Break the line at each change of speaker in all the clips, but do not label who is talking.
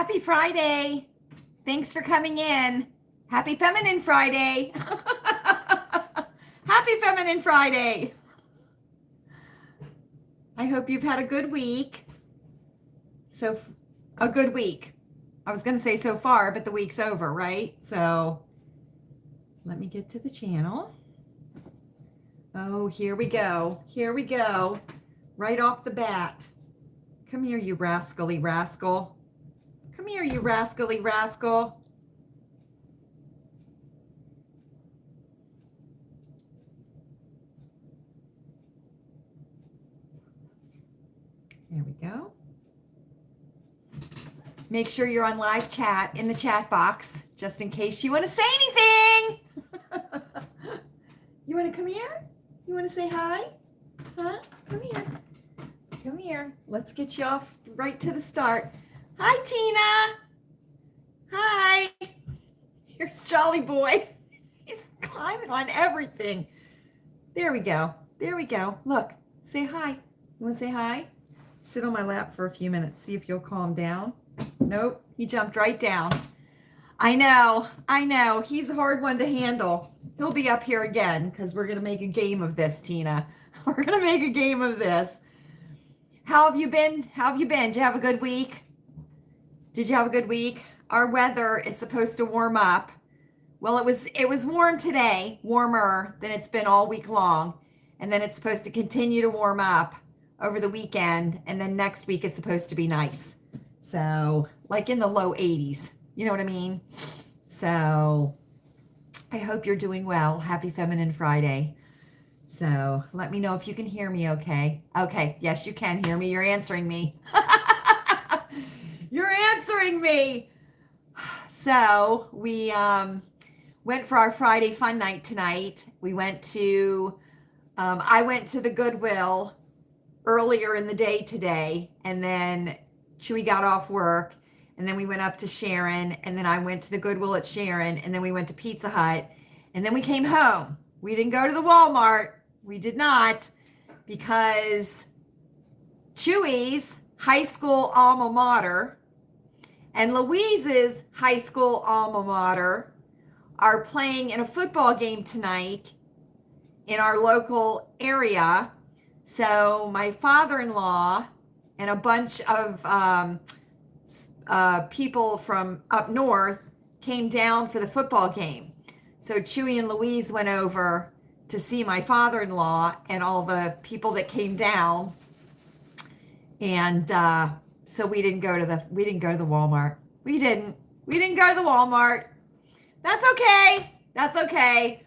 Happy Friday. Thanks for coming in. Happy Feminine Friday. Happy Feminine Friday. I hope you've had a good week. A good week. I was going to say so far, but the week's over, right? So let me get to the channel. Oh, here we go. Here we go. Right off the bat. Come here, you rascally rascal. Come here, you rascally rascal. There we go. Make sure you're on live chat in the chat box, just in case you want to say anything. You want to come here? You want to say hi? Huh? Come here. Come here. Let's get you off right to the start. Hi, Tina. Hi. Here's Jolly Boy. He's climbing on everything. There we go. There we go. Look, say hi. You want to say hi? Sit on my lap for a few minutes. See if you'll calm down. Nope. He jumped right down. I know. I know. He's a hard one to handle. He'll be up here again because we're going to make a game of this, Tina. We're going to make a game of this. How have you been? How have you been? Did you have a good week? Did you have a good week? Our weather is supposed to warm up. Well, it was warm today, warmer than it's been all week long. And then it's supposed to continue to warm up over the weekend. And then next week is supposed to be nice. So like in the low 80s, you know what I mean? So I hope you're doing well. Happy Feminine Friday. So let me know if you can hear me okay. Okay, yes, you can hear me. You're answering me. You're answering me. So we went for our Friday fun night tonight. We went to, I went to the Goodwill earlier in the day today, and then Chewy got off work, and then we went up to Sharon, and then I went to the Goodwill at Sharon, and then we went to Pizza Hut, and then we came home. We didn't go to the Walmart. We did not, because Chewy's high school alma mater and Louise's high school alma mater are playing in a football game tonight in our local area. So my father-in-law and a bunch of people from up north came down for the football game. So Chewy and Louise went over to see my father-in-law and all the people that came down, and so we didn't go to the Walmart. We didn't go to the Walmart. That's okay. That's okay.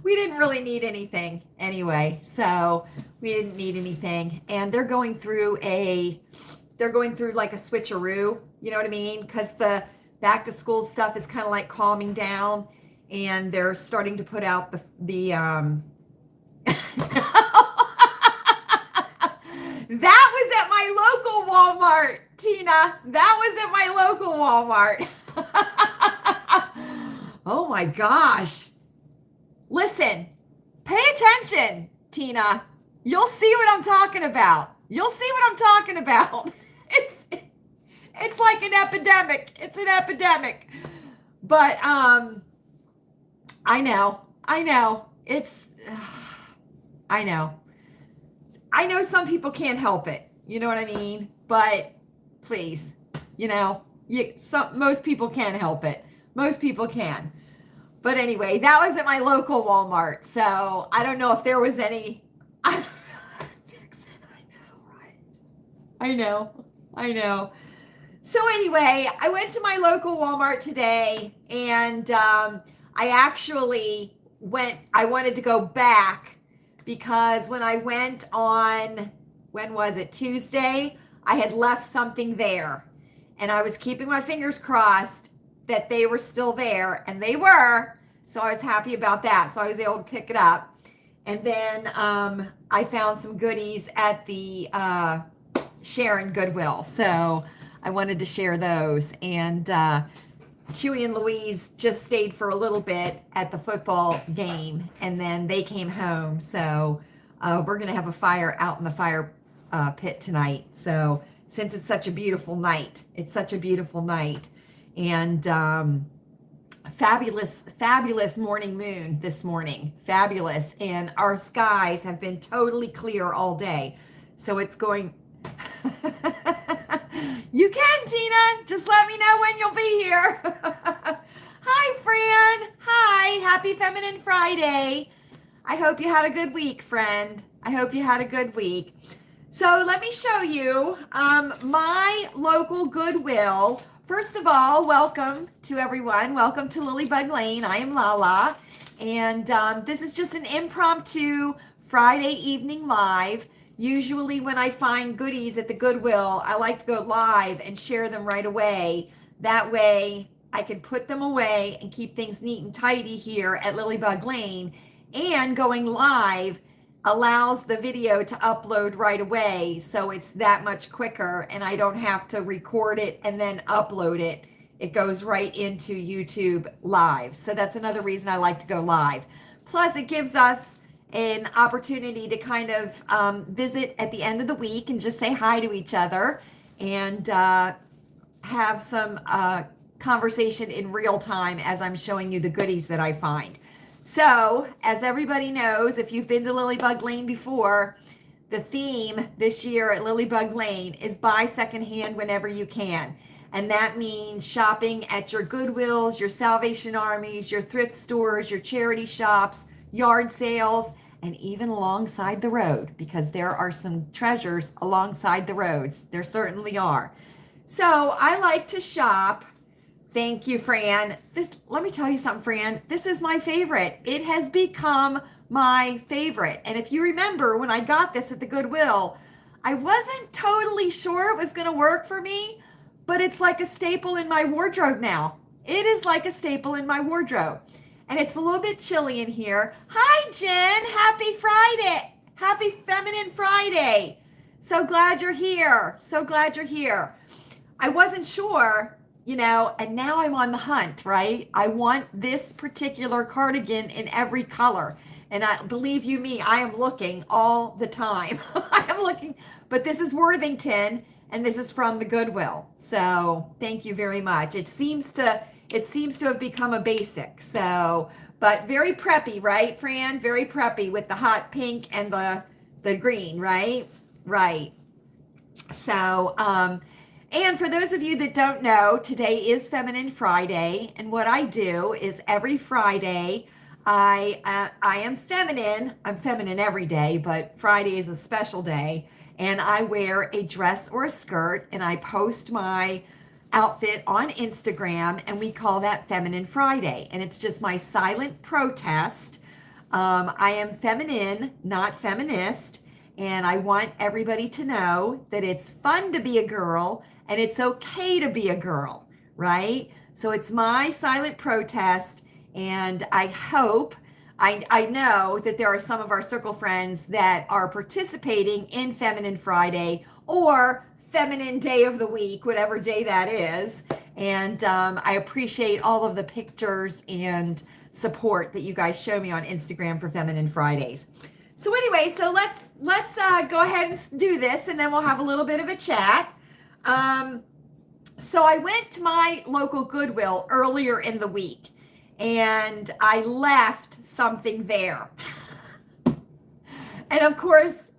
We didn't really need anything anyway, so we didn't need anything. And they're going through like a switcheroo, you know what I mean? Because the back to school stuff is kind of like calming down, and they're starting to put out the That was at my local Walmart, Tina. That was at my local Walmart. Oh my gosh. Listen, pay attention, Tina. You'll see what I'm talking about. You'll see what I'm talking about. It's like an epidemic. It's an epidemic. But I know. I know some people can't help it. You know what I mean? But please, most people can help it. Most people can. But anyway, that was at my local Walmart. So I don't know if there was any. I know. So anyway, I went to my local Walmart today, and I wanted to go back because when I went on, when was it, Tuesday, I had left something there, and I was keeping my fingers crossed that they were still there, and they were, so I was happy about that. So I was able to pick it up, and then I found some goodies at the Sharon Goodwill, so I wanted to share those. And Chewy and Louise just stayed for a little bit at the football game, and then they came home. So we're going to have a fire out in the fire pit tonight. So since it's such a beautiful night. It's such a beautiful night. And fabulous morning moon this morning. Fabulous. And our skies have been totally clear all day. So it's going... You can, Tina. Just let me know when you'll be here. Hi, Fran. Hi. Happy Feminine Friday. I hope you had a good week, friend. I hope you had a good week. So let me show you my local Goodwill. First of all, welcome to everyone. Welcome to Lilleybugglane. I am Lala. And this is just an impromptu Friday evening live. Usually when I find goodies at the Goodwill, I like to go live and share them right away. That way I can put them away and keep things neat and tidy here at Lilleybugglane. And going live allows the video to upload right away, so it's that much quicker and I don't have to record it and then upload it. It goes right into YouTube live. So that's another reason I like to go live. Plus it gives us an opportunity to kind of visit at the end of the week and just say hi to each other and have some conversation in real time as I'm showing you the goodies that I find. So, as everybody knows, if you've been to Lilleybugglane before, the theme this year at Lilleybugglane is buy secondhand whenever you can. And that means shopping at your Goodwills, your Salvation Armies, your thrift stores, your charity shops, yard sales, and even alongside the road, because there are some treasures alongside the roads. There certainly are. So I like to shop. Thank you, Fran. Let me tell you something, Fran. This is my favorite. It has become my favorite. And if you remember when I got this at the Goodwill, I wasn't totally sure it was going to work for me, but it's like a staple in my wardrobe now. It is like a staple in my wardrobe. And it's a little bit chilly in here. Hi, Jen. Happy Friday. Happy Feminine Friday. So glad you're here. So glad you're here. I wasn't sure, and now I'm on the hunt, right? I want this particular cardigan in every color. And believe you me, I am looking all the time. I am looking, but this is Worthington and this is from the Goodwill. So thank you very much. It seems to have become a basic. So, but very preppy, right, Fran? Very preppy with the hot pink and the green, right? Right. So, and for those of you that don't know, today is Feminine Friday. And what I do is every Friday, I am feminine. I'm feminine every day, but Friday is a special day. And I wear a dress or a skirt and I post my outfit on Instagram, and we call that Feminine Friday. And it's just my silent protest. I am feminine, not feminist, and I want everybody to know that it's fun to be a girl and it's okay to be a girl, right? So it's my silent protest, and I hope, I know that there are some of our circle friends that are participating in Feminine Friday or Feminine Day of the week, whatever day that is. And I appreciate all of the pictures and support that you guys show me on Instagram for Feminine Fridays. So anyway, so let's go ahead and do this, and then we'll have a little bit of a chat. So I went to my local Goodwill earlier in the week, and I left something there. And of course,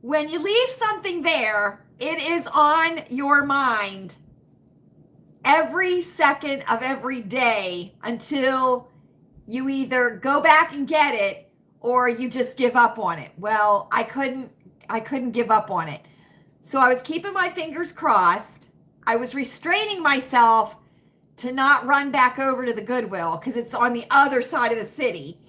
when you leave something there, it is on your mind every second of every day until you either go back and get it or you just give up on it. Well, I couldn't give up on it. So I was keeping my fingers crossed. I was restraining myself to not run back over to the Goodwill because it's on the other side of the city.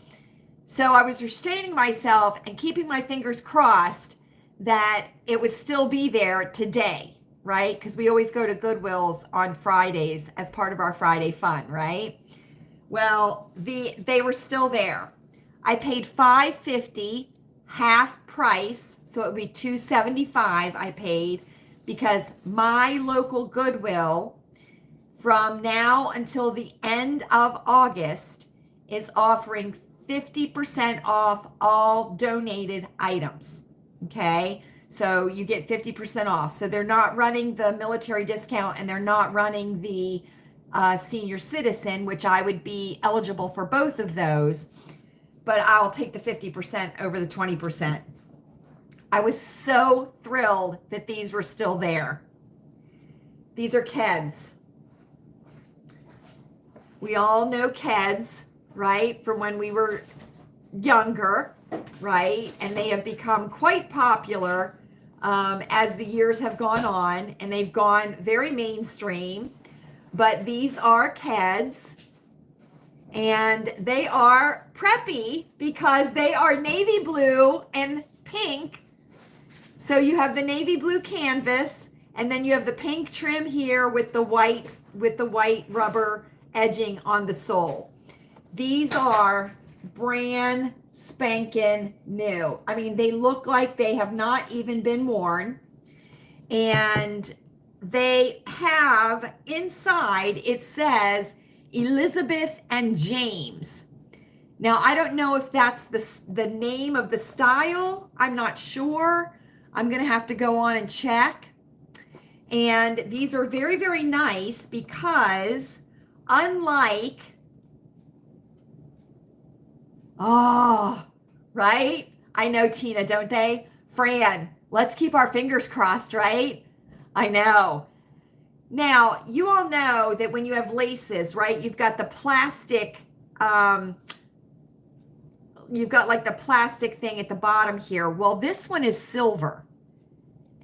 So I was restraining myself and keeping my fingers crossed that it would still be there today, right? Because we always go to Goodwills on Fridays as part of our Friday fun, right? Well, they were still there. I paid $5.50 half price, so it would be $2.75 I paid, because my local Goodwill from now until the end of August is offering 50% off all donated items. Okay, So you get 50% off. So they're not running the military discount and they're not running the senior citizen, which I would be eligible for both of those, but I'll take the 50% over the 20%. I was so thrilled that these were still there. These are Keds. We all know Keds, right? From when we were younger, right? And they have become quite popular as the years have gone on, and they've gone very mainstream. But these are Keds, and they are preppy because they are navy blue and pink. So you have the navy blue canvas, and then you have the pink trim here with the white rubber edging on the sole. These are brand spanking new. I mean, they look like they have not even been worn. And they have inside, it says Elizabeth and James. Now, I don't know if that's the name of the style. I'm not sure. I'm going to have to go on and check. And these are very, very nice because unlike, right? I know, Tina, don't they? Fran, let's keep our fingers crossed, right? I know. Now, you all know that when you have laces, right, you've got the plastic, you've got like the plastic thing at the bottom here. Well, this one is silver.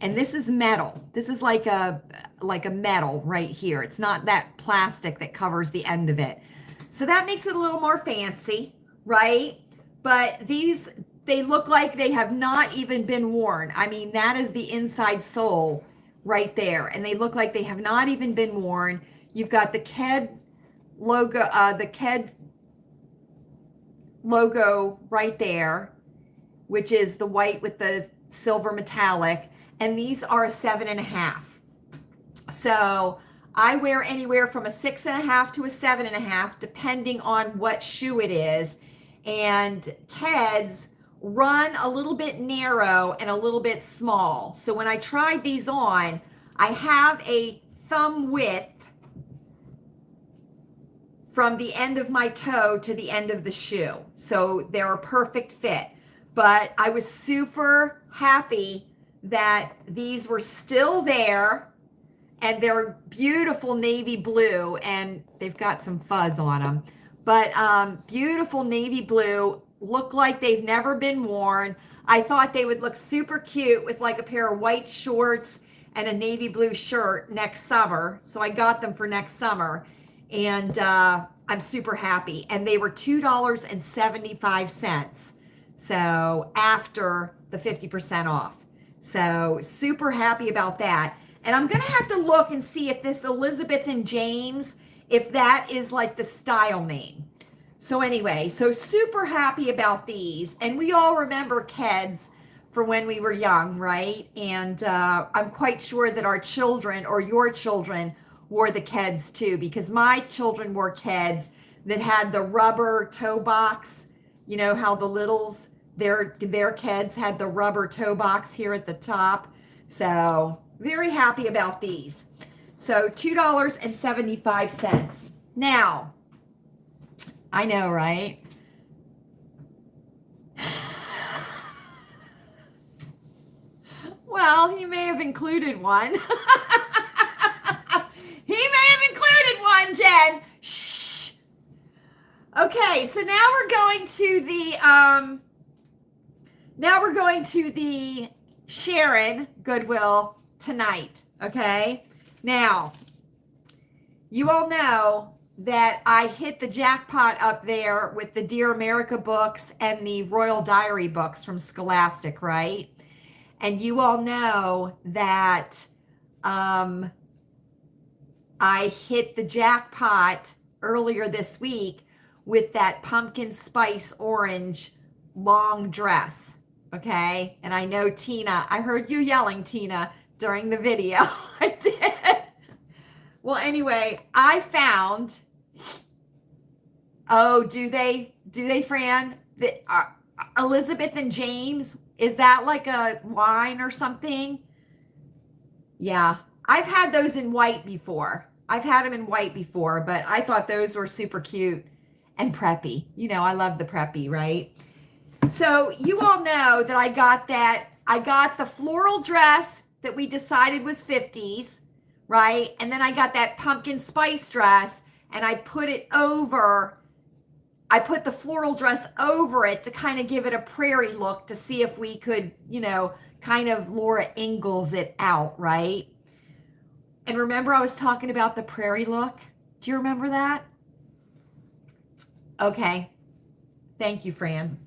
And this is metal. This is like a metal right here. It's not that plastic that covers the end of it. So that makes it a little more fancy, right? But these, they look like they have not even been worn. I mean, that is the inside sole right there. And they look like they have not even been worn. You've got the Ked logo, right there, which is the white with the silver metallic. And these are a 7.5. So I wear anywhere from a 6.5 to a 7.5, depending on what shoe it is. And Keds run a little bit narrow and a little bit small. So when I tried these on, I have a thumb width from the end of my toe to the end of the shoe. So they're a perfect fit. But I was super happy that these were still there, and they're beautiful navy blue, and they've got some fuzz on them, but beautiful navy blue, look like they've never been worn. I thought they would look super cute with like a pair of white shorts and a navy blue shirt next summer. So I got them for next summer, and I'm super happy. And they were $2.75. So after the 50% off. So super happy about that. And I'm going to have to look and see if this Elizabeth and James, if that is like the style name. So anyway, so super happy about these. And we all remember Keds for when we were young, right? And I'm quite sure that our children or your children wore the Keds too, because my children wore Keds that had the rubber toe box. You know how the littles, their Keds had the rubber toe box here at the top. So very happy about these. So $2.75. Now, I know, right? Well, he may have included one. He may have included one, Jen. Shh. Okay, so now we're going to the Sharon Goodwill tonight, okay? Now, you all know that I hit the jackpot up there with the Dear America books and the Royal Diary books from Scholastic, right? And you all know that I hit the jackpot earlier this week with that pumpkin spice orange long dress, okay? And I know Tina, I heard you yelling, Tina, during the video. I did. Well, anyway, I found, oh, do they, Fran? Elizabeth and James. Is that like a wine or something? Yeah. I've had those in white before. I've had them in white before, but I thought those were super cute and preppy. You know, I love the preppy, right? So you all know that I got the floral dress that we decided was 50s, right? And then I got that pumpkin spice dress and I put the floral dress over it to kind of give it a prairie look to see if we could, you know, kind of Laura Ingalls it out, right? And remember I was talking about the prairie look? Do you remember that? Okay. Thank you, Fran.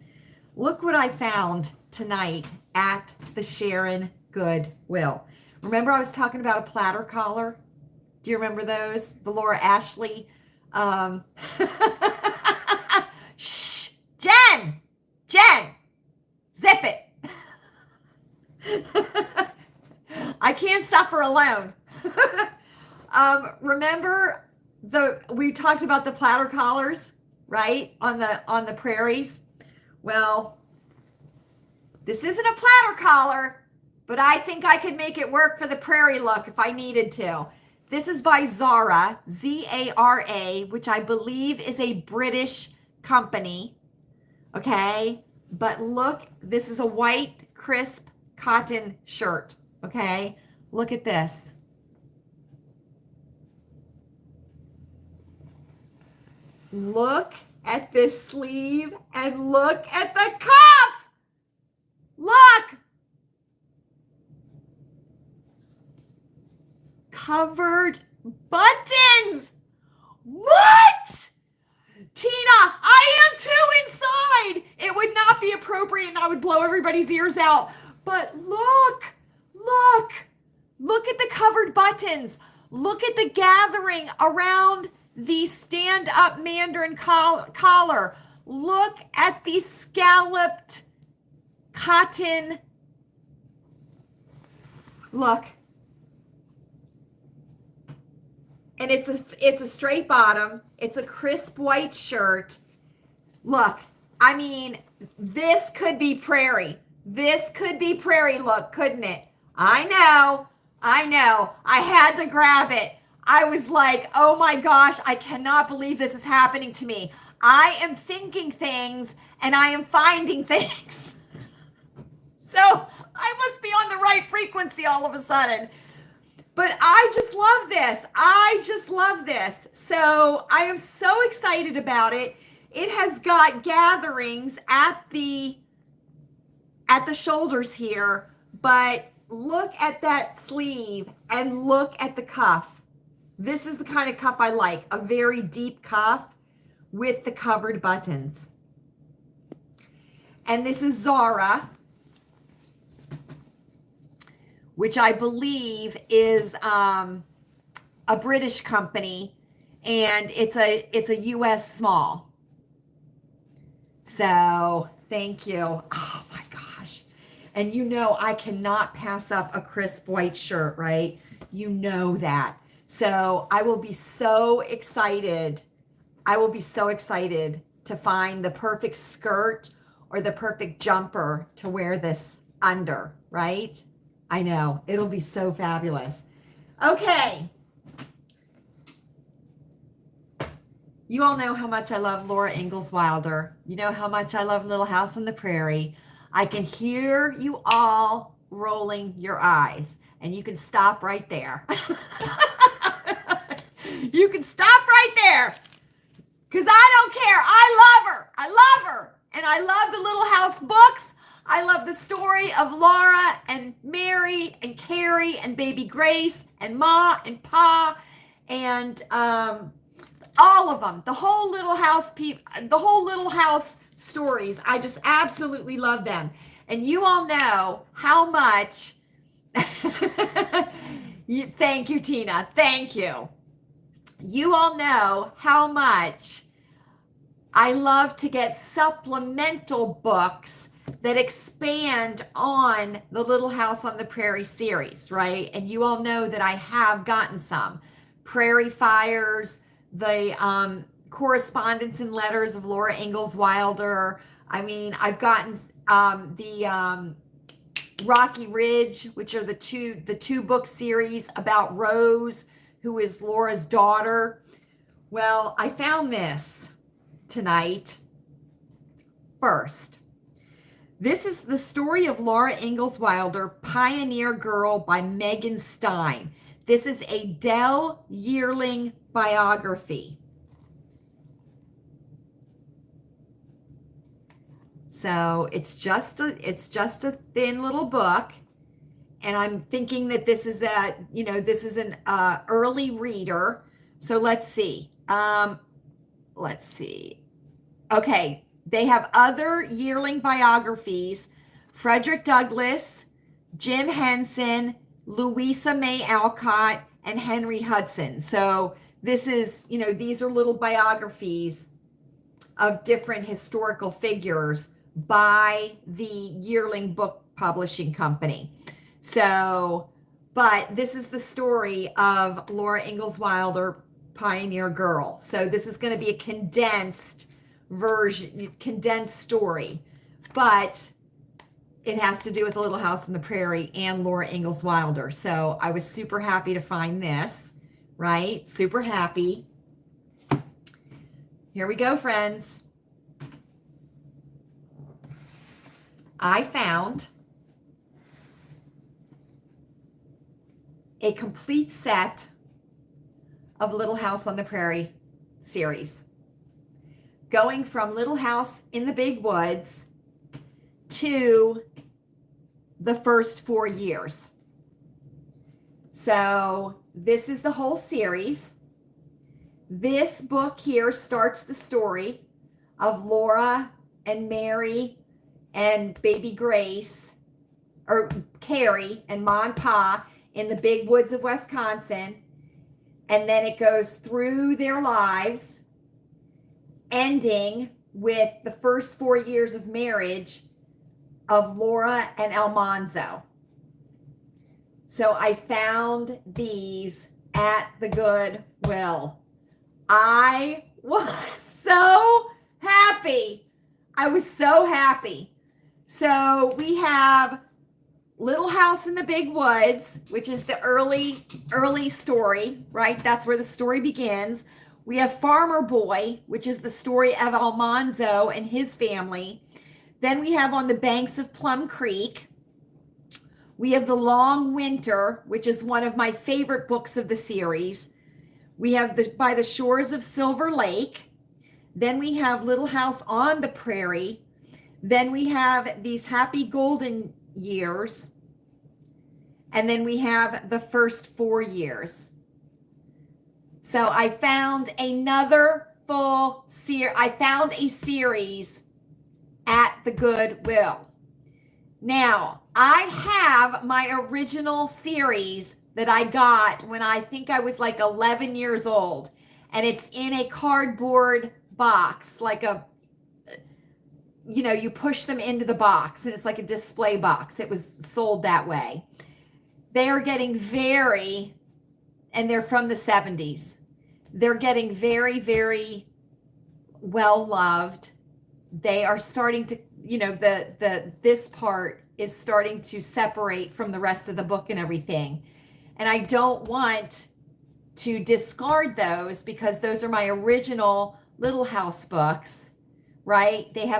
Look what I found tonight at the Sharon Goodwill. Remember I was talking about a platter collar? Do you remember those? The Laura Ashley. Shh, Jen, zip it. I can't suffer alone. Remember we talked about the platter collars, right? On the prairies. Well, this isn't a platter collar, but I think I could make it work for the prairie look if I needed to. This is by Zara, Z-A-R-A, which I believe is a British company. Okay, but look, this is a white, crisp cotton shirt. Okay, look at this. Look at this sleeve and look at the cuff. Look. Covered buttons. What? Tina, I am too inside. It would not be appropriate and I would blow everybody's ears out. But look at the covered buttons. Look at the gathering around the stand-up mandarin collar. Look at the scalloped cotton. Look. And it's a straight bottom. It's a crisp white shirt. Look, I mean, this could be prairie. This could be prairie look, couldn't it? I know. I had to grab it. I was like, oh my gosh, I cannot believe this is happening to me. I am thinking things and I am finding things. So I must be on the right frequency all of a sudden. But I just love this. I just love this. So I am so excited about it. It has got gatherings at the shoulders here, but look at that sleeve and look at the cuff. This is the kind of cuff I like, a very deep cuff with the covered buttons. And this is Zara, which I believe is a British company, and it's a US small. So thank you. Oh my gosh. And you know I cannot pass up a crisp white shirt, right? You know that. So I will be so excited. I will be so excited to find the perfect skirt or the perfect jumper to wear this under, right? I know, it'll be so fabulous. Okay. You all know how much I love Laura Ingalls Wilder. You know how much I love Little House on the Prairie. I can hear you all rolling your eyes, and you can stop right there. You can stop right there, because I don't care. I love her. I love her. And I love the Little House books. I love the story of Laura and Mary and Carrie and baby Grace and Ma and Pa and all of them. The whole Little House stories. I just absolutely love them. And you all know how much. Thank you, Tina. Thank you. You all know how much I love to get supplemental books that expand on the Little House on the Prairie series, right? And you all know that I have gotten some. Prairie Fires, the correspondence and letters of Laura Ingalls Wilder, I mean, I've gotten the Rocky Ridge, which are the two book series about Rose, who is Laura's daughter. Well, I found this tonight first. This is the story of Laura Ingalls Wilder, Pioneer Girl by Megan Stein. This is a Dell Yearling biography. So it's just a thin little book, and I'm thinking that this is an early reader. So let's see. Okay, they have other yearling biographies: Frederick Douglass, Jim Henson, Louisa May Alcott, and Henry Hudson. So this is, these are little biographies of different historical figures by the Yearling Book Publishing Company. So, but this is the story of Laura Ingalls Wilder, Pioneer Girl. So this is going to be a condensed version, condensed story, but it has to do with A Little House on the Prairie and Laura Ingalls Wilder. So I was super happy to find this, right? Super happy. Here we go, friends. I found a complete set of Little House on the Prairie series, going from Little House in the Big Woods to the first 4 years. So this is the whole series. This book here starts the story of Laura and Mary and baby Grace, or Carrie and Ma and Pa in the big woods of Wisconsin. And then it goes through their lives, ending with the first 4 years of marriage of Laura and Almanzo. So I found these at the Goodwill. I was so happy. I was so happy. So we have Little House in the Big Woods, which is the early story, right? That's where the story begins. We have Farmer Boy, which is the story of Almanzo and his family. Then we have On the Banks of Plum Creek. We have The Long Winter, which is one of my favorite books of the series. We have By the Shores of Silver Lake. Then we have Little House on the Prairie. Then we have These Happy Golden Years. And then we have The First 4 Years. So I found another full series. I found a series at the Goodwill. Now, I have my original series that I got when I think I was like 11 years old. And it's in a cardboard box, like you push them into the box and it's like a display box. It was sold that way. They are getting and they're from the 70s. They're getting very, very well loved. They are starting to, this part is starting to separate from the rest of the book and everything. And I don't want to discard those because those are my original Little House books, right? It's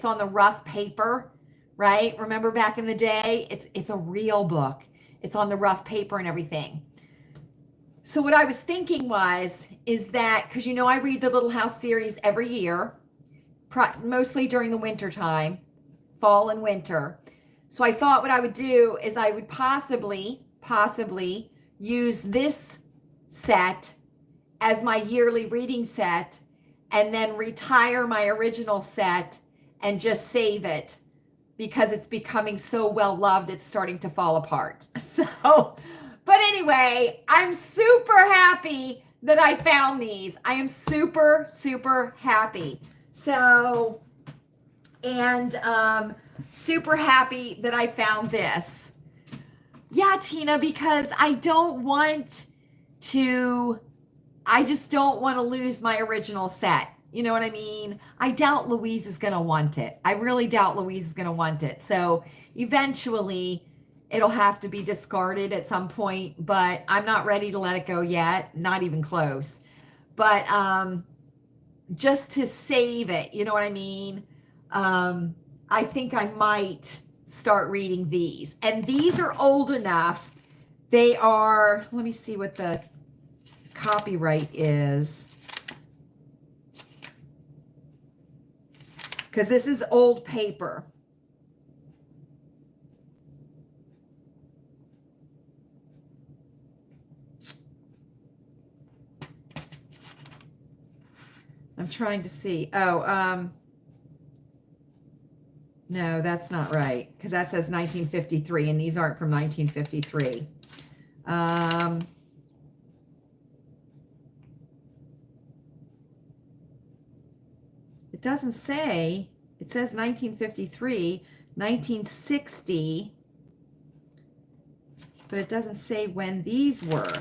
on the rough paper, right? Remember back in the day, it's a real book. It's on the rough paper and everything. So what I was thinking is that, because I read the Little House series every year, mostly during the winter time, fall and winter. So I thought what I would do is I would possibly use this set as my yearly reading set and then retire my original set and just save it because it's becoming so well loved, it's starting to fall apart. So, but anyway, I'm super happy that I found these. I am super, super happy. So, and super happy that I found this. Yeah, Tina, because I just don't want to lose my original set. You know what I mean? I doubt Louise is going to want it. I really doubt Louise is going to want it. So eventually it'll have to be discarded at some point, but I'm not ready to let it go yet. Not even close. But just to save it, you know what I mean? I think I might start reading these. And these are old enough. They are, let me see what the copyright is. Because this is old paper. I'm trying to see. Oh, no, that's not right. Because that says 1953, and these aren't from 1953. It doesn't say. It says 1953, 1960, but it doesn't say when these were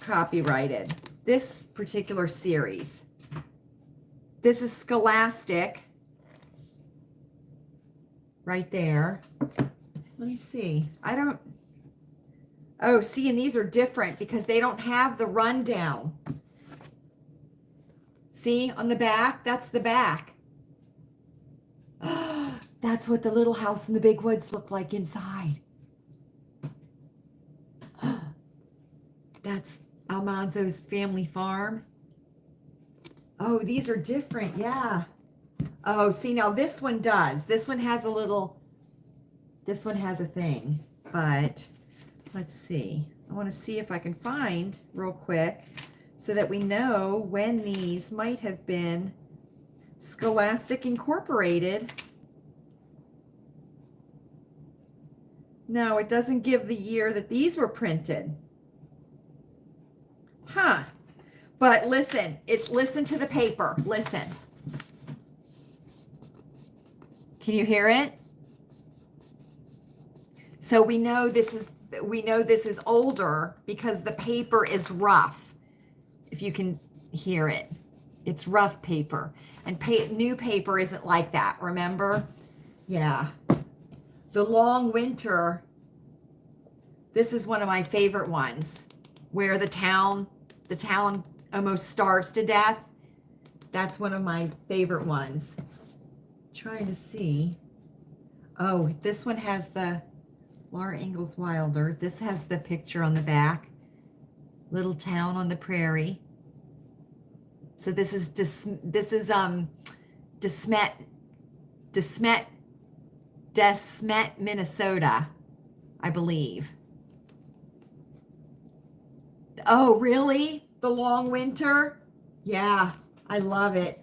copyrighted. This particular series. This is Scholastic. Right there. Let me see. I don't... Oh, see, and these are different because they don't have the rundown. See, on the back? That's the back. That's what the Little House in the Big Woods looked like inside. That's Almanzo's family farm. Oh, these are different. Yeah. Oh, see, now this one does. This one has a little, this one has a thing. But let's see. I want to see if I can find real quick so that we know when these might have been Scholastic Incorporated. No, it doesn't give the year that these were printed. Huh. But listen, listen to the paper. Listen. Can you hear it? So we know this is older because the paper is rough. If you can hear it. It's rough paper. And new paper isn't like that, remember? Yeah. The Long Winter. This is one of my favorite ones where the town almost starves to death. That's one of my favorite ones. Trying to see. Oh, this one has the Laura Ingalls Wilder. This has the picture on the back. Little town on the prairie. So this is DeSmet, Minnesota, I believe. Oh, really? The Long Winter? Yeah, I love it.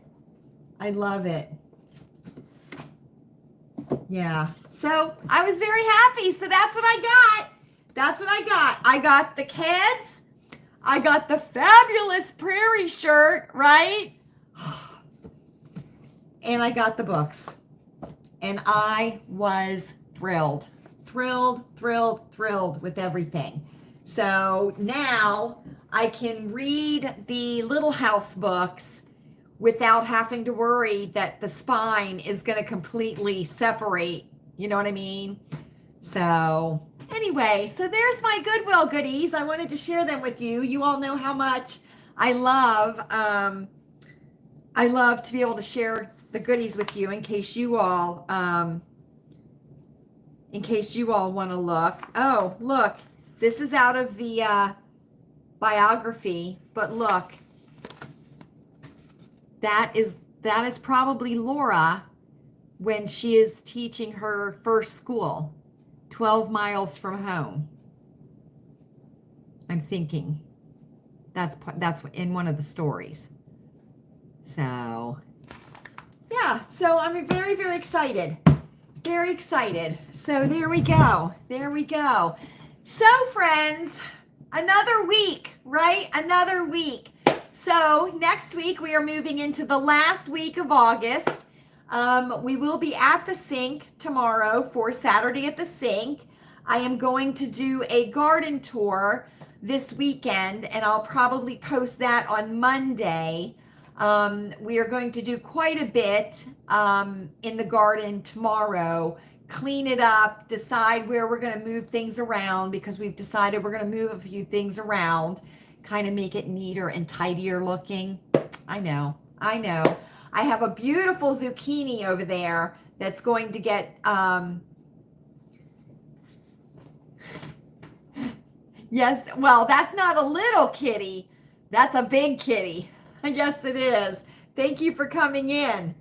I love it. Yeah. So I was very happy. So that's what I got. That's what I got. I got the kids. I got the fabulous prairie shirt, right? And I got the books. And I was thrilled. Thrilled with everything. So now I can read the Little House books without having to worry that the spine is going to completely separate. You know what I mean? So anyway, so there's my Goodwill goodies. I wanted to share them with you. You all know how much I love to be able to share the goodies with you in case you all want to look. Oh, look. This is out of the biography, but look. That is probably Laura when she is teaching her first school, 12 miles from home. I'm thinking that's in one of the stories. So, yeah, so I'm very, very excited. Very excited. So there we go. There we go. So friends, another week, right? Another week. So next week we are moving into the last week of August. We will be at the sink tomorrow for Saturday at the sink. I am going to do a garden tour this weekend, and I'll probably post that on Monday. We are going to do quite a bit in the garden tomorrow. Clean it up, decide where we're going to move things around, because we've decided we're going to move a few things around, kind of make it neater and tidier looking. I know. I have a beautiful zucchini over there that's going to get, yes, well, that's not a little kitty. That's a big kitty. Yes, it is. Thank you for coming in.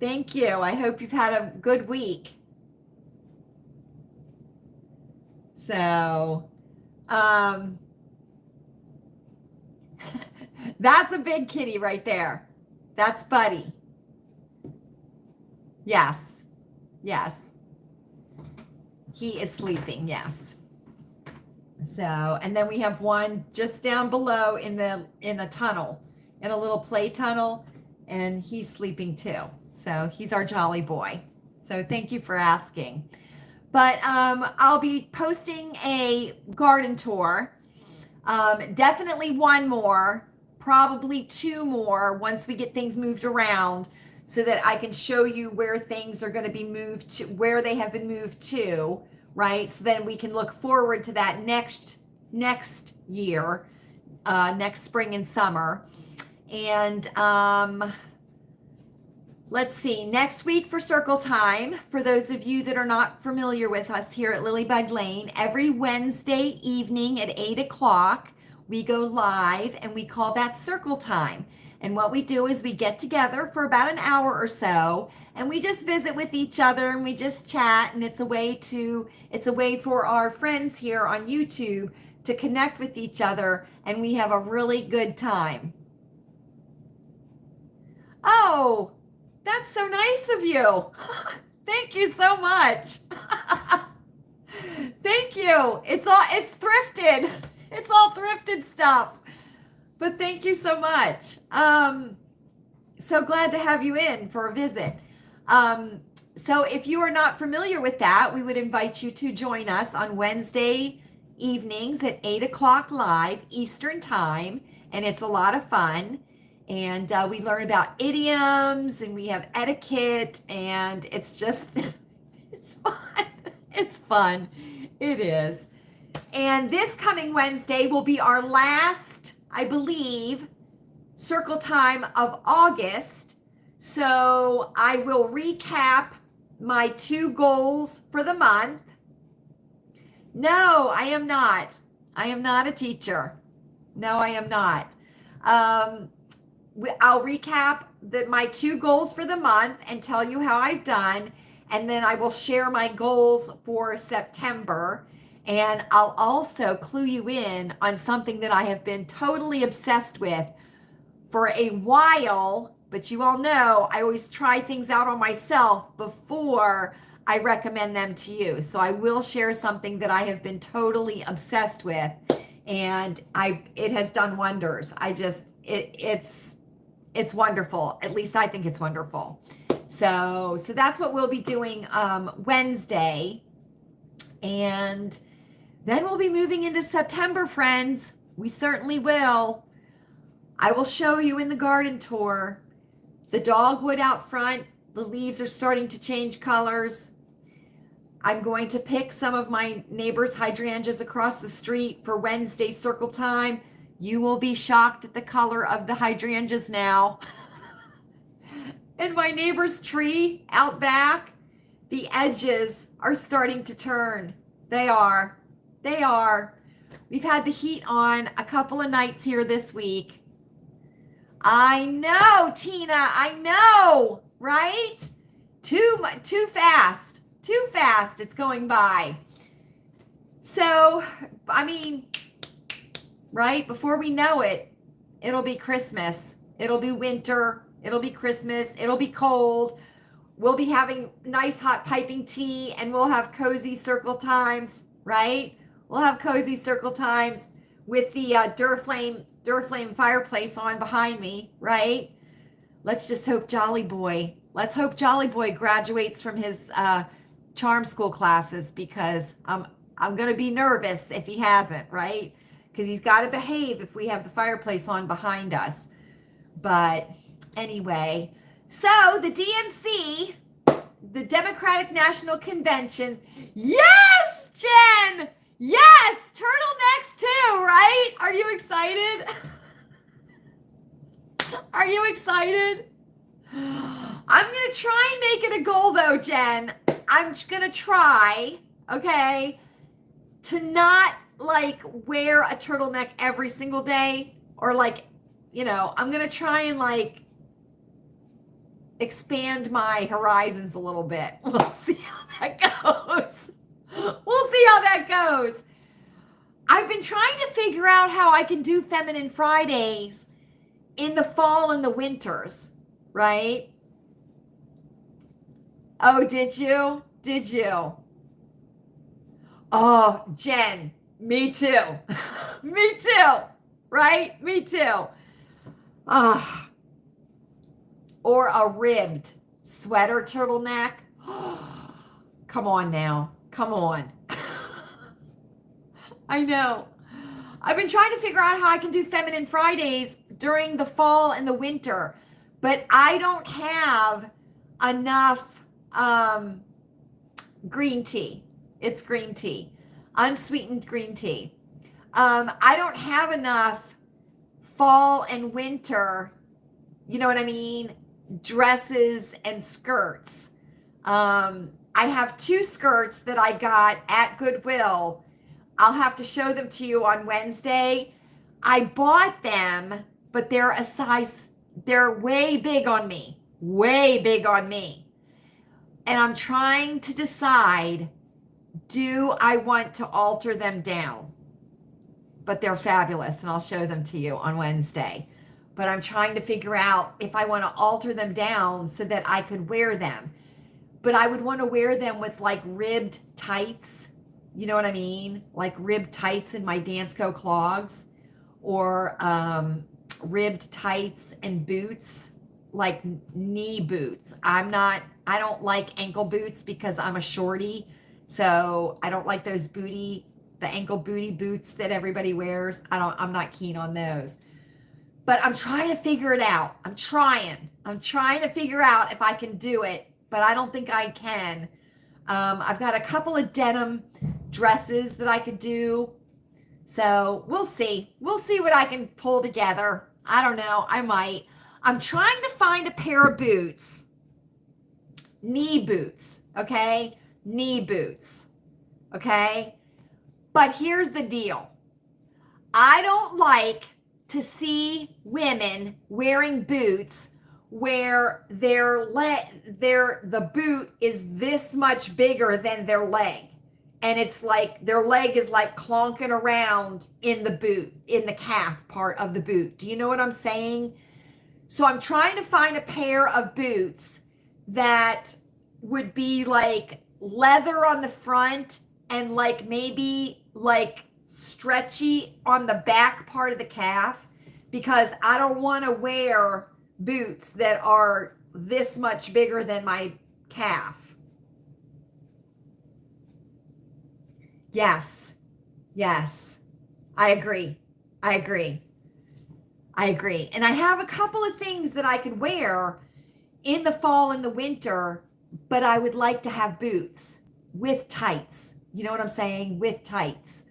Thank you. I hope you've had a good week. So, that's a big kitty right there. That's Buddy. Yes. He is sleeping, yes. So, and then we have one just down below in the tunnel, in a little play tunnel, and he's sleeping too. So he's our jolly boy. So thank you for asking. But I'll be posting a garden tour. Definitely one more, probably two more once we get things moved around, so that I can show you where things are going to be moved to, where they have been moved to, right? So then we can look forward to that next year, next spring and summer. And let's see, next week for Circle Time, for those of you that are not familiar with us here at Lilleybugglane, every Wednesday evening at 8 o'clock, we go live, and we call that Circle Time. And what we do is we get together for about an hour or so, and we just visit with each other, and we just chat, and it's a way for our friends here on YouTube to connect with each other, and we have a really good time. Oh, that's so nice of you. Thank you so much. Thank you. It's thrifted. It's all thrifted stuff. But thank you so much. So glad to have you in for a visit. So if you are not familiar with that, we would invite you to join us on Wednesday evenings at 8 o'clock live Eastern time. And it's a lot of fun. And we learn about idioms, and we have etiquette, and it's just, it's fun. It's fun. It is. And this coming Wednesday will be our last, I believe, Circle Time of August. So I will recap my 2 goals for the month. No, I am not. I am not a teacher. No, I am not. I'll recap my 2 goals for the month and tell you how I've done. And then I will share my goals for September. And I'll also clue you in on something that I have been totally obsessed with for a while. But you all know I always try things out on myself before I recommend them to you. So I will share something that I have been totally obsessed with. And it has done wonders. It's wonderful. At least I think it's wonderful. So that's what we'll be doing Wednesday. And then we'll be moving into September, friends. We certainly will. I will show you in the garden tour the dogwood out front. The leaves are starting to change colors. I'm going to pick some of my neighbor's hydrangeas across the street for Wednesday Circle Time. You will be shocked at the color of the hydrangeas now. And my neighbor's tree out back, the edges are starting to turn. They are. We've had the heat on a couple of nights here this week. I know, Tina, I know, right? Too fast. It's going by. So, I mean, right? Before we know it, it'll be Christmas. It'll be winter. It'll be Christmas. It'll be cold. We'll be having nice hot piping tea, and we'll have cozy Circle Times, right? We'll have cozy Circle Times with the Duraflame fireplace on behind me, right? Let's just hope Jolly Boy graduates from his charm school classes, because I'm going to be nervous if he hasn't, right? because he's got to behave if we have the fireplace on behind us. But anyway, so the DNC, the Democratic National Convention, yes, Jen, yes, turtlenecks too, right? Are you excited? Are you excited? I'm going to try and make it a goal though, Jen. I'm going to try, okay, to not like wear a turtleneck every single day, or like, you know, I'm going to try and like expand my horizons a little bit. We'll see how that goes. We'll see how that goes. I've been trying to figure out how I can do Feminine Fridays in the fall and the winters, right? Oh, did you? Did you? Oh, Jen, me too. Me too, right? Me too. Ah. Or a ribbed sweater turtleneck. Come on now. Come on. I know. I've been trying to figure out how I can do Feminine Fridays during the fall and the winter, but I don't have enough green tea. It's green tea, unsweetened green tea. I don't have enough fall and winter, you know what I mean, dresses and skirts. I have 2 skirts that I got at Goodwill. I'll have to show them to you on Wednesday. I bought them, but they're a size, they're way big on me, way big on me. And I'm trying to decide, do I want to alter them down? But they're fabulous, and I'll show them to you on Wednesday. But I'm trying to figure out if I want to alter them down so that I could wear them. But I would want to wear them with like ribbed tights. You know what I mean? Like ribbed tights in my Dansko clogs, or ribbed tights and boots, like knee boots. I don't like ankle boots because I'm a shorty. So I don't like those the ankle booty boots that everybody wears. I'm not keen on those. But I'm trying to figure it out. I'm trying to figure out if I can do it, but I don't think I can. I've got a couple of denim dresses that I could do. So we'll see. We'll see what I can pull together. I don't know. I might. I'm trying to find a pair of boots. Knee boots. Okay? Knee boots. Okay? But here's the deal. I don't like to see women wearing boots where the boot is this much bigger than their leg. And it's like their leg is like clonking around in the boot, in the calf part of the boot. Do you know what I'm saying? So I'm trying to find a pair of boots that would be like leather on the front and like maybe like stretchy on the back part of the calf, because I don't want to wear boots that are this much bigger than my calf. Yes. Yes. I agree. And I have a couple of things that I could wear in the fall and the winter, but I would like to have boots with tights. You know what I'm saying? With tights.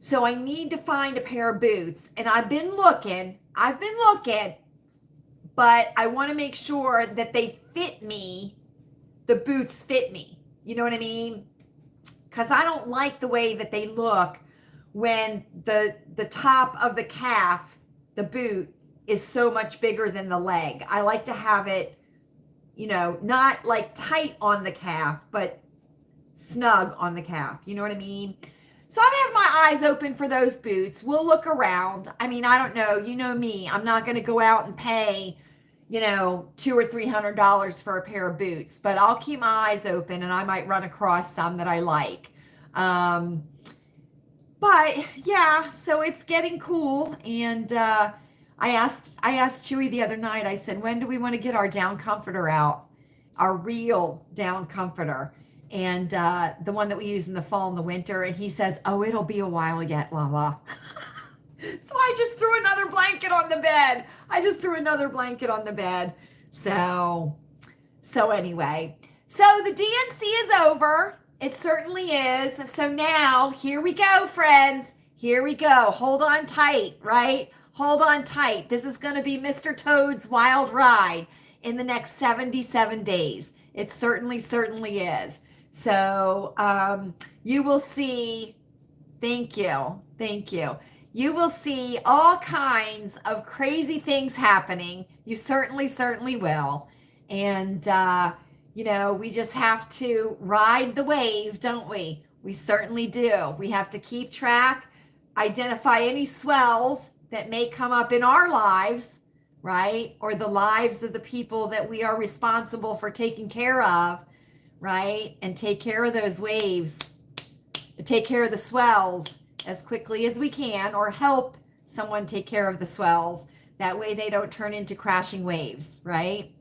So I need to find a pair of boots, and I've been looking, but I want to make sure that they fit me. The boots fit me. You know what I mean? Because I don't like the way that they look when the top of the calf, the boot, is so much bigger than the leg. I like to have it, you know, not like tight on the calf, but snug on the calf. You know what I mean? So I have my eyes open for those boots. We'll look around. I mean, I don't know. You know me. I'm not going to go out and pay, you know, $200 or $300 for a pair of boots, but I'll keep my eyes open, and I might run across some that I like. But yeah, so it's getting cool. And I asked Chewy the other night, I said, when do we want to get our down comforter out? Our real down comforter. And the one that we use in the fall and the winter. And he says, oh, it'll be a while yet, Lala. So I just threw another blanket on the bed. So anyway, so the DNC is over. It certainly is. So now here we go, friends. Here we go. Hold on tight, right? Hold on tight. This is going to be Mr. Toad's wild ride in the next 77 days. It certainly is. So you will see, thank you. You will see all kinds of crazy things happening. You certainly will. And, we just have to ride the wave, don't we? We certainly do. We have to keep track, identify any swells that may come up in our lives, right? Or the lives of the people that we are responsible for taking care of, right? And take care of those waves, take care of the swells as quickly as we can, or help someone take care of the swells. That way they don't turn into crashing waves, right?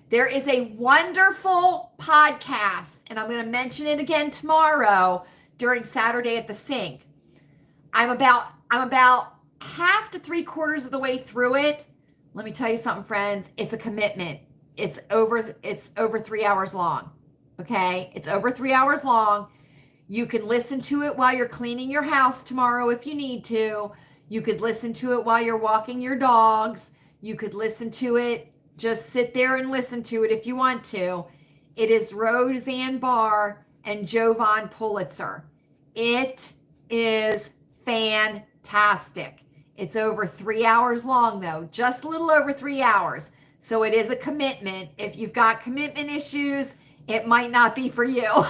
There is a wonderful podcast, and I'm going to mention it again tomorrow during Saturday at the Sink. I'm about half to 3/4 of the way through it. Let me tell you something, friends. It's a commitment. It's over 3 hours long. Okay? It's over 3 hours long. You can listen to it while you're cleaning your house tomorrow if you need to. You could listen to it while you're walking your dogs. You could listen to it. Just sit there and listen to it if you want to. It is Roseanne Barr and Jovan Pulitzer. It is fantastic. It's over 3 hours long, though, just a little over 3 hours. So it is a commitment. If you've got commitment issues, it might not be for you.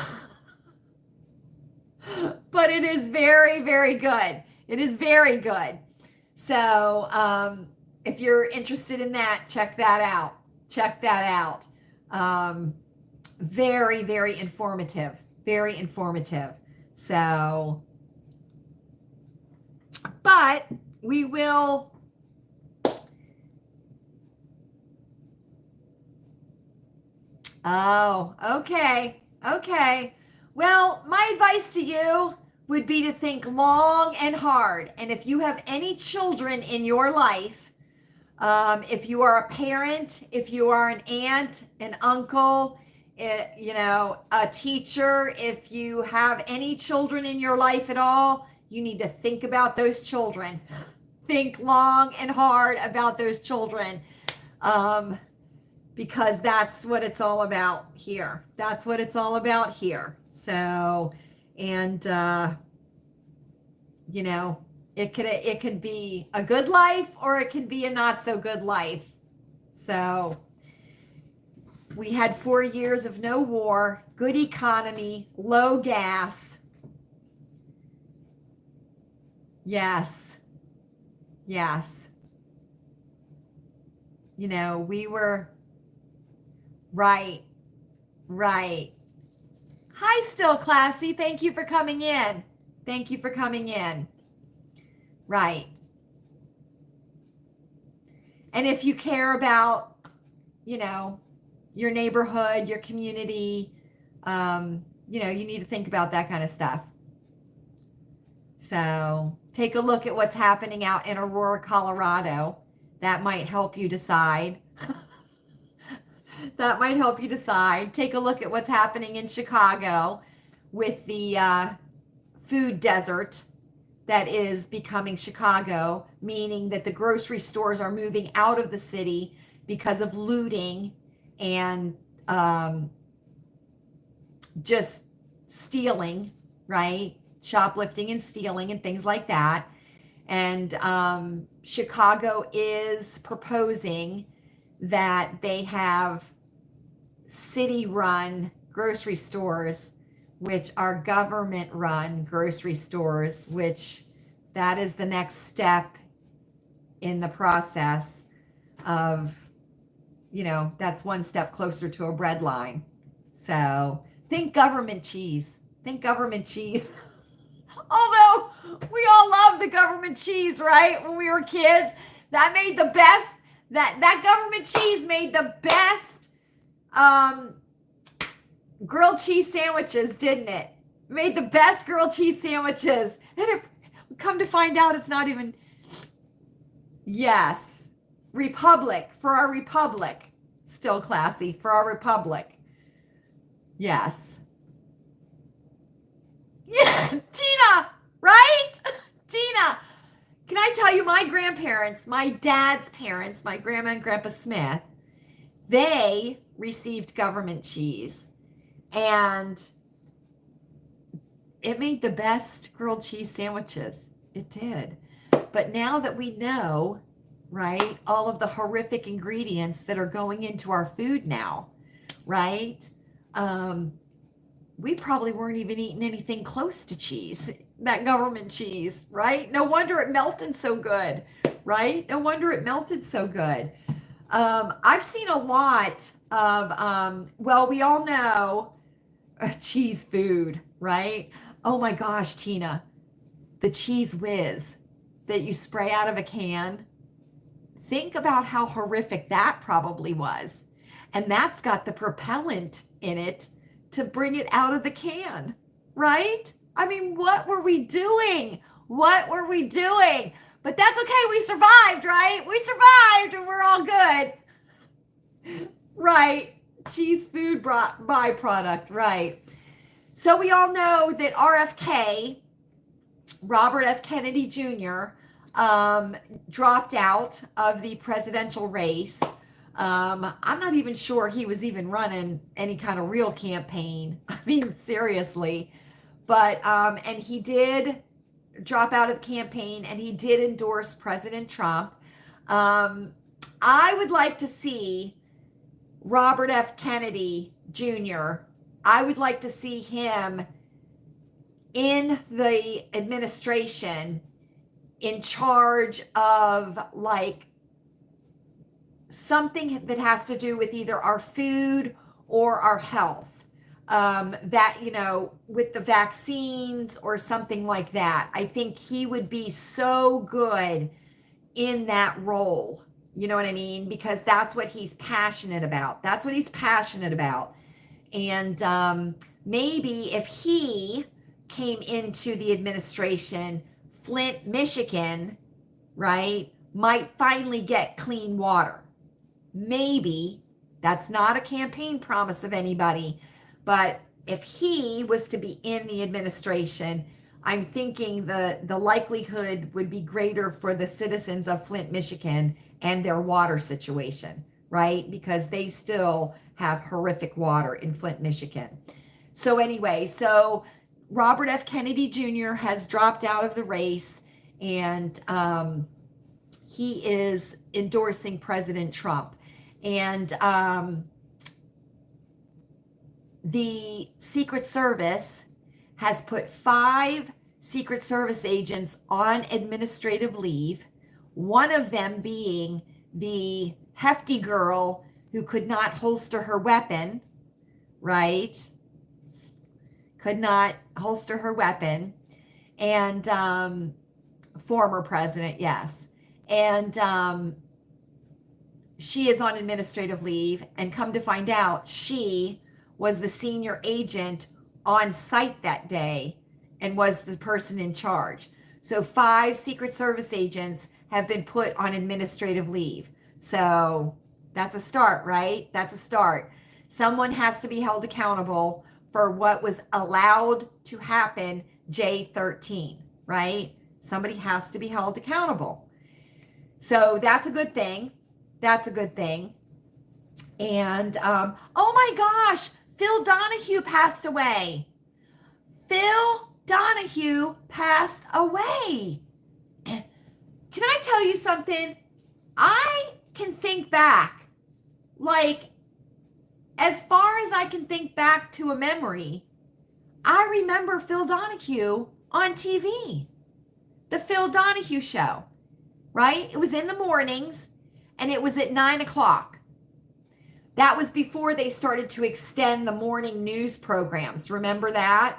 But it is very, very good. It is very good. So if you're interested in that, check that out. Very, very informative. Very informative. So, but we will. Oh, okay. Well, my advice to you would be to think long and hard. And if you have any children in your life, if you are a parent, if you are an aunt, an uncle, a teacher, if you have any children in your life at all, you need to think about those children. Think long and hard about those children. Because that's what it's all about here. So, and, it could be a good life or it could be a not so good life. So we had 4 years of no war, good economy, low gas. Yes. We were right. Hi, Still Classy. Thank you for coming in. Right. And if you care about, your neighborhood, your community, you need to think about that kind of stuff. So take a look at what's happening out in Aurora, Colorado. That might help you decide. Take a look at what's happening in Chicago with the food desert that is becoming Chicago, meaning that the grocery stores are moving out of the city because of looting and just stealing, right? Shoplifting and stealing and things like that. And Chicago is proposing that they have city-run grocery stores, which are government-run grocery stores, which that is the next step in the process of, that's one step closer to a bread line. So think government cheese. Although we all love the government cheese, right? When we were kids, that made the best, that government cheese made the best grilled cheese sandwiches, didn't it? Made the best grilled cheese sandwiches. And come to find out, it's not even Yes. Republic, for our republic. Still classy, for our republic. Yes. Yeah, Tina, right? Tina, can I tell you, my grandparents, my dad's parents, my grandma and grandpa Smith, they received government cheese, and it made the best grilled cheese sandwiches. It did. But now that we know, right, all of the horrific ingredients that are going into our food now, right? We probably weren't even eating anything close to cheese, that government cheese, right? No wonder it melted so good, right? No wonder it melted so good. I've seen a lot of, well, we all know cheese food, right? Oh my gosh, Tina, the cheese whiz that you spray out of a can. Think about how horrific that probably was. And that's got the propellant in it to bring it out of the can, right? I mean, what were we doing? What were we doing? But that's okay. We survived, right? We survived and we're all good. Right. Cheese food byproduct, right. So we all know that RFK, Robert F. Kennedy Jr., dropped out of the presidential race. I'm not even sure he was even running any kind of real campaign. I mean, seriously. But, and he did drop out of the campaign, and he did endorse President Trump. I would like to see Robert F. Kennedy Jr., I would like to see him in the administration in charge of like something that has to do with either our food or our health. That, you know, with the vaccines or something like that. I think he would be so good in that role. You know what I mean? Because that's what he's passionate about. That's what he's passionate about. And maybe if he came into the administration, Flint, Michigan, right, might finally get clean water. Maybe. That's not a campaign promise of anybody. But if he was to be in the administration, I'm thinking the likelihood would be greater for the citizens of Flint, Michigan and their water situation, right? Because they still have horrific water in Flint, Michigan. So anyway, so Robert F. Kennedy Jr. has dropped out of the race, and he is endorsing President Trump. And the Secret Service has put 5 Secret Service agents on administrative leave, one of them being the hefty girl who could not holster her weapon, right? Could not holster her weapon. And former president, yes. And she is on administrative leave, and come to find out, she was the senior agent on site that day and was the person in charge. So 5 Secret Service agents have been put on administrative leave. So that's a start, right? That's a start. Someone has to be held accountable for what was allowed to happen J13, right? Somebody has to be held accountable. So that's a good thing. That's a good thing. And oh my gosh, Phil Donahue passed away. Phil Donahue passed away. Can I tell you something? I can think back, like, as far as I can think back to a memory, I remember Phil Donahue on TV. The Phil Donahue Show, right? It was in the mornings, and it was at 9 o'clock. That was before they started to extend the morning news programs. Remember that?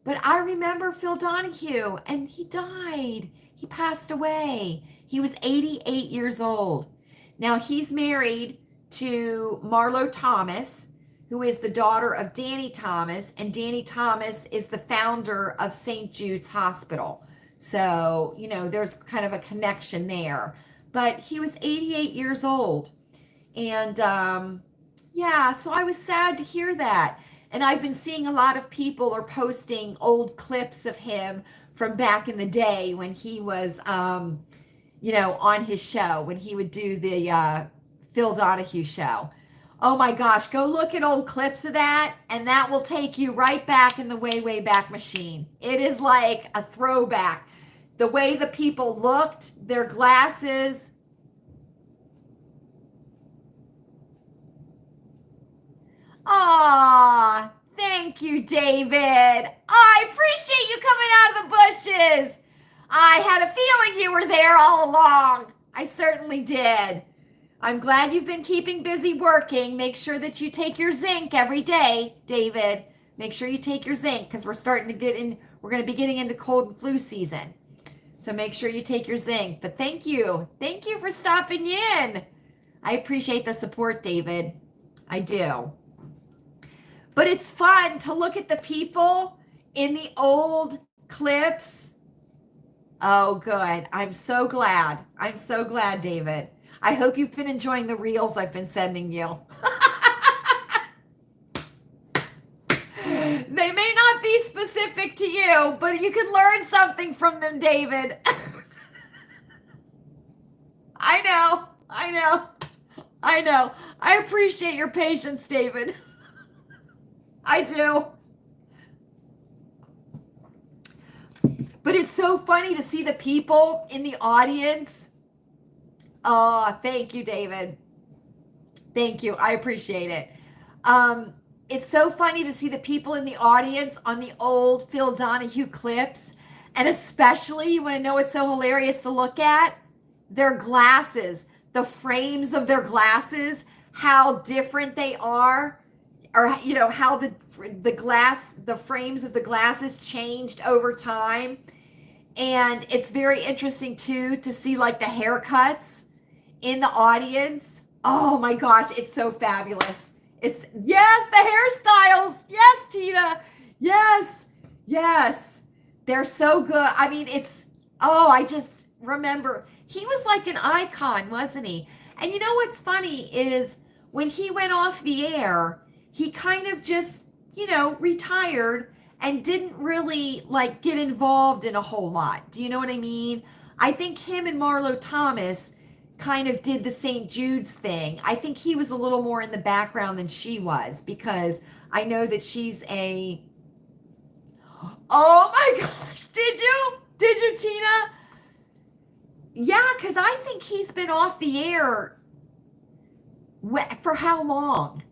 But I remember Phil Donahue, and he died. He passed away. He was 88 years old. Now, he's married to Marlo Thomas, who is the daughter of Danny Thomas, and Danny Thomas is the founder of St. Jude's Hospital. So, you know, there's kind of a connection there. but he was 88 years old. And yeah, so I was sad to hear that. And I've been seeing a lot of people are posting old clips of him from back in the day when he was, on his show, when he would do the Phil Donahue show. Oh my gosh, go look at old clips of that, and that will take you right back in the way, way back machine. It is like a throwback. The way the people looked, their glasses. Aw, thank you, David. I appreciate you coming out of the bushes. I had a feeling you were there all along. I certainly did. I'm glad you've been keeping busy working. Make sure that you take your zinc every day, David. Make sure you take your zinc because we're going to be getting into cold and flu season. So make sure you take your zinc. But thank you. Thank you for stopping in. I appreciate the support, David. I do. But it's fun to look at the people in the old clips. Oh, good. I'm so glad. I'm so glad, David. I hope you've been enjoying the reels I've been sending you. They may not be specific to you, but you can learn something from them, David. I know. I appreciate your patience, David. I do. But it's so funny to see the people in the audience. Oh, thank you, David. Thank you. I appreciate it. It's so funny to see the people in the audience on the old Phil Donahue clips. And especially, you want to know what's so hilarious to look at? Their glasses, the frames of their glasses, how different they are. Or, how the frames of the glasses changed over time. And it's very interesting, too, to see, like, the haircuts in the audience. Oh, my gosh, it's so fabulous. Yes, the hairstyles. Yes, Tina. Yes. They're so good. I mean, I just remember. He was like an icon, wasn't he? And you know what's funny is when he went off the air, he kind of just, retired and didn't really like get involved in a whole lot. Do you know what I mean? I think him and Marlo Thomas kind of did the St. Jude's thing. I think he was a little more in the background than she was because I know that she's oh my gosh, did you, Tina? Yeah, because I think he's been off the air for how long?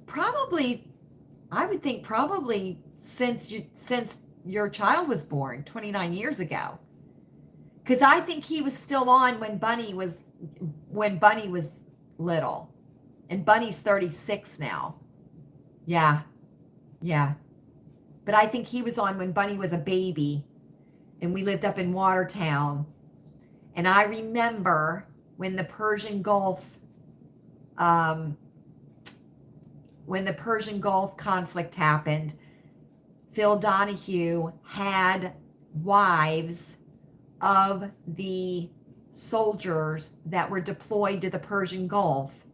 Probably, I would think probably since your child was born 29 years ago. Because I think he was still on when Bunny was little. And Bunny's 36 now. Yeah. But I think he was on when Bunny was a baby. And we lived up in Watertown. And I remember when the Persian Gulf conflict happened, Phil Donahue had wives of the soldiers that were deployed to the Persian Gulf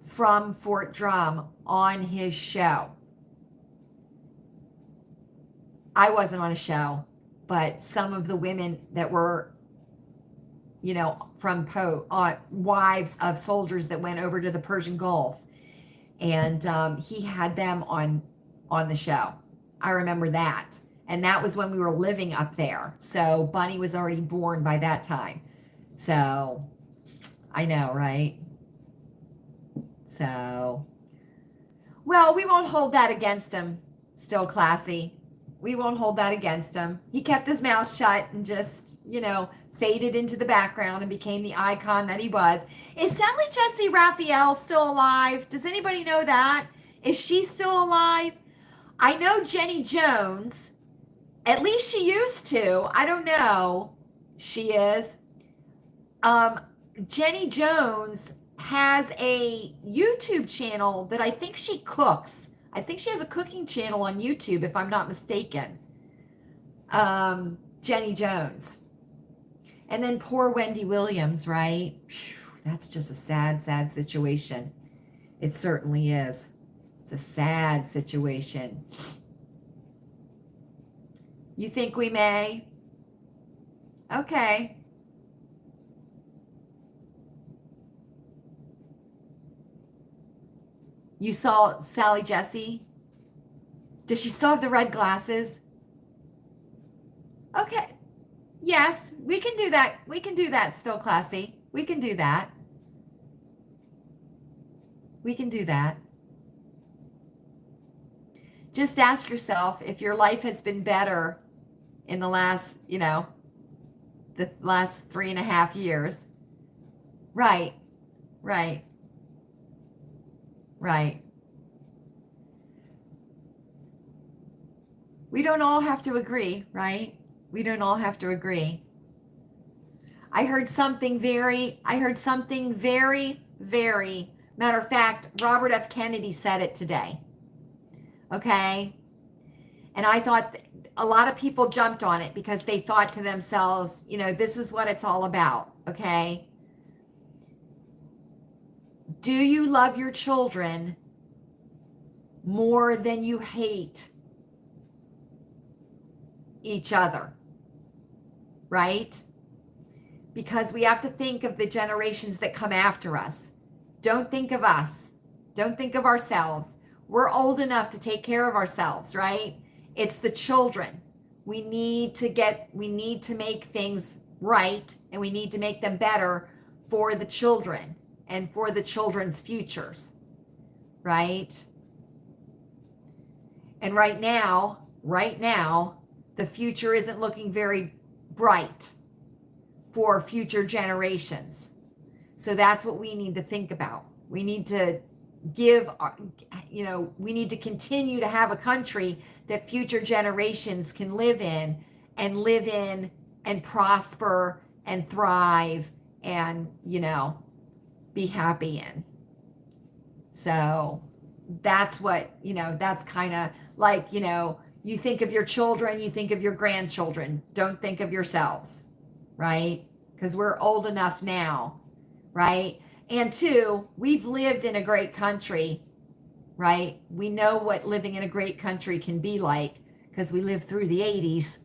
from Fort Drum on his show. I wasn't on a show, but some of the women that were, from wives of soldiers that went over to the Persian Gulf, and he had them on the show. I remember that. And that was when we were living up there. So Bunny was already born by that time. So I know, right? So, well, we won't hold that against him. Still classy. We won't hold that against him. He kept his mouth shut and just, faded into the background and became the icon that he was. Is Sally Jesse Raphael still alive? Does anybody know that? Is she still alive? I know Jenny Jones. At least she used to. I don't know. She is. Jenny Jones has a YouTube channel that I think she cooks. I think she has a cooking channel on YouTube, if I'm not mistaken. Jenny Jones. And then poor Wendy Williams, right? Phew, that's just a sad, sad situation. It certainly is. It's a sad situation. You think we may? Okay. You saw Sally Jesse? Does she still have the red glasses? Okay. Yes, we can do that. We can do that, still classy. We can do that. We can do that. Just ask yourself if your life has been better in the last, the last 3.5 years. Right, right, right. We don't all have to agree, right? We don't all have to agree. I heard something very, very, matter of fact, Robert F. Kennedy said it today. Okay? And I thought a lot of people jumped on it because they thought to themselves, this is what it's all about. Okay? Do you love your children more than you hate each other? Right? Because we have to think of the generations that come after us. Don't think of us. Don't think of ourselves. We're old enough to take care of ourselves, right? It's the children. We need to make things right, and we need to make them better for the children and for the children's futures, right? And right now, the future isn't looking very bright for future generations. So that's what we need to think about. We need to we need to continue to have a country that future generations can live in and prosper and thrive and, be happy in. So that's what, that's kind of like, you think of your children, you think of your grandchildren. Don't think of yourselves, right? Because we're old enough now, right? And two, we've lived in a great country, right? We know what living in a great country can be like because we lived through the 80s.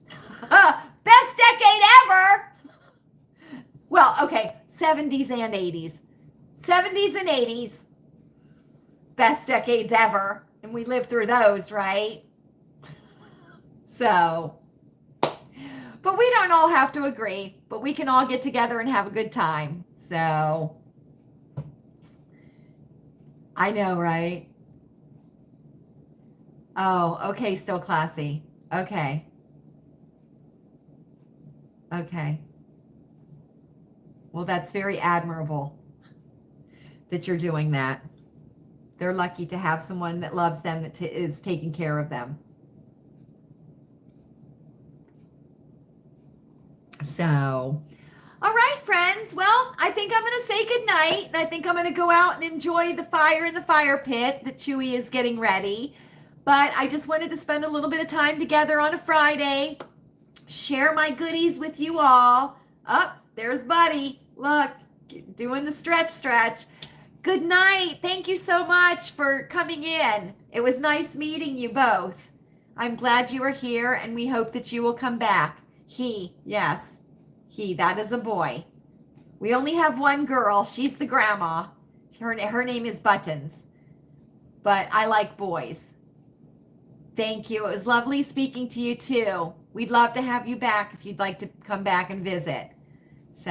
Best decade ever! Well, okay, 70s and 80s. 70s and 80s, best decades ever. And we lived through those, right? So, but we don't all have to agree, but we can all get together and have a good time. So, I know, right? Oh, okay, still classy. Okay. Okay. Well, that's very admirable that you're doing that. They're lucky to have someone that loves them, that is taking care of them. So, all right, friends. Well, I think I'm going to say goodnight. And I think I'm going to go out and enjoy the fire in the fire pit that Chewy is getting ready. But I just wanted to spend a little bit of time together on a Friday, share my goodies with you all. There's Buddy. Look, doing the stretch. Good night. Thank you so much for coming in. It was nice meeting you both. I'm glad you are here, and we hope that you will come back. Yes, that is a boy. We only have one girl. She's the grandma. Her name is Buttons. But I like boys. Thank you. It was lovely speaking to you too. We'd love to have you back if you'd like to come back and visit. So,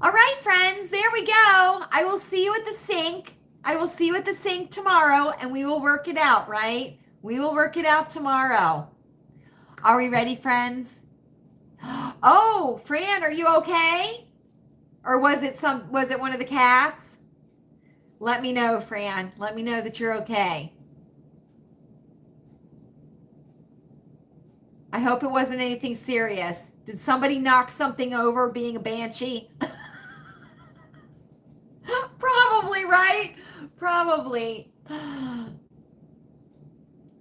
all right, friends, there we go. I will see you at the sink. I will see you at the sink tomorrow, and we will work it out, right? We will work it out tomorrow. Are we ready, friends? Oh, Fran, are you okay? Or was it one of the cats? Let me know, Fran. Let me know that you're okay. I hope it wasn't anything serious. Did somebody knock something over being a banshee? Probably, right? Probably.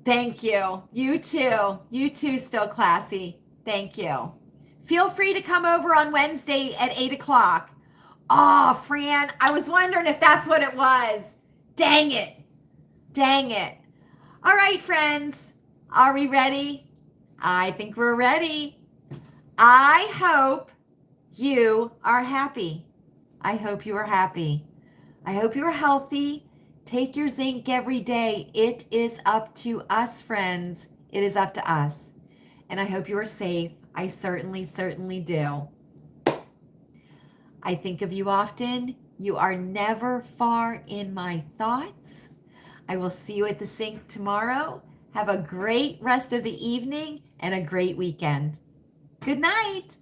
Thank you. You too. You too, still classy. Thank you. Feel free to come over on Wednesday at 8 o'clock. Oh, Fran, I was wondering if that's what it was. Dang it. Dang it. All right, friends. Are we ready? I think we're ready. I hope you are happy. I hope you are happy. I hope you are healthy. Take your zinc every day. It is up to us, friends. It is up to us. And I hope you are safe. I certainly do. I think of you often. You are never far in my thoughts. I will see you at the sink tomorrow. Have a great rest of the evening and a great weekend. Good night.